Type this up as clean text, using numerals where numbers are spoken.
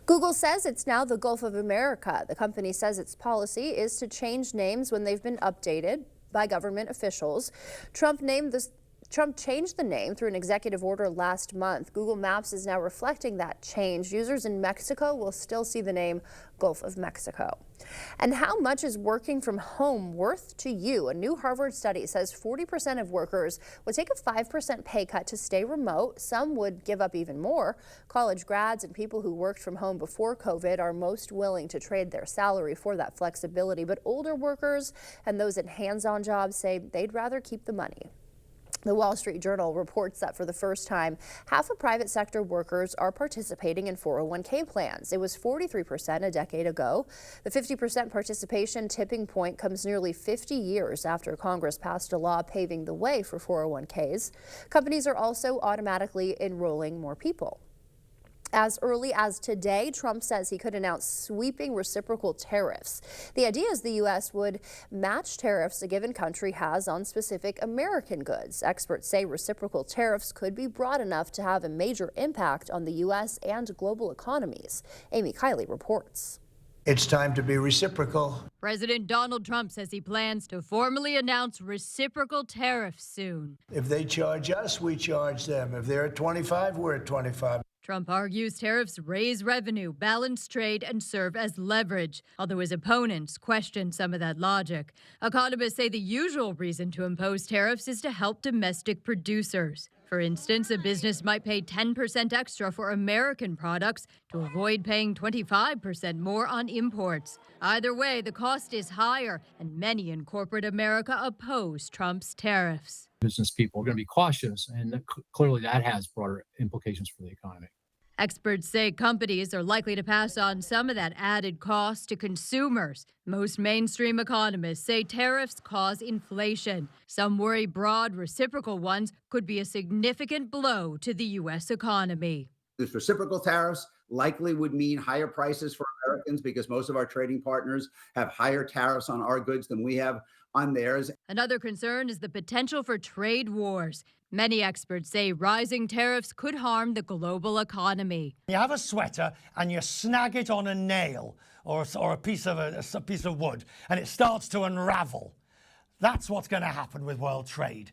Google says it's now the Gulf of America. The company says its policy is to change names when they've been updated by government officials. Trump changed the name through an executive order last month. Google Maps is now reflecting that change. Users in Mexico will still see the name Gulf of Mexico. And how much is working from home worth to you? A new Harvard study says 40% of workers would take a 5% pay cut to stay remote. Some would give up even more. College grads and people who worked from home before COVID are most willing to trade their salary for that flexibility. But older workers and those in hands-on jobs say they'd rather keep the money. The Wall Street Journal reports that for the first time, half of private sector workers are participating in 401k plans. It was 43% a decade ago. The 50% participation tipping point comes nearly 50 years after Congress passed a law paving the way for 401ks. Companies are also automatically enrolling more people. As early as today, Trump says he could announce sweeping reciprocal tariffs. The idea is the U.S. would match tariffs a given country has on specific American goods. Experts say reciprocal tariffs could be broad enough to have a major impact on the U.S. and global economies. Amy Kiley reports. It's time to be reciprocal. President Donald Trump says he plans to formally announce reciprocal tariffs soon. If they charge us, we charge them. If they're at 25, we're at 25. Trump argues tariffs raise revenue, balance trade, and serve as leverage, although his opponents question some of that logic. Economists say the usual reason to impose tariffs is to help domestic producers. For instance, a business might pay 10% extra for American products to avoid paying 25% more on imports. Either way, the cost is higher, and many in corporate America oppose Trump's tariffs. Business people are going to be cautious, and clearly that has broader implications for the economy. Experts say companies are likely to pass on some of that added cost to consumers. Most mainstream economists say tariffs cause inflation. Some worry broad reciprocal ones could be a significant blow to the U.S. economy. These reciprocal tariffs likely would mean higher prices for Americans because most of our trading partners have higher tariffs on our goods than we have on theirs. Another concern is the potential for trade wars. Many experts say rising tariffs could harm the global economy. You have a sweater and you snag it on a nail or a piece of wood and it starts to unravel. That's what's going to happen with world trade.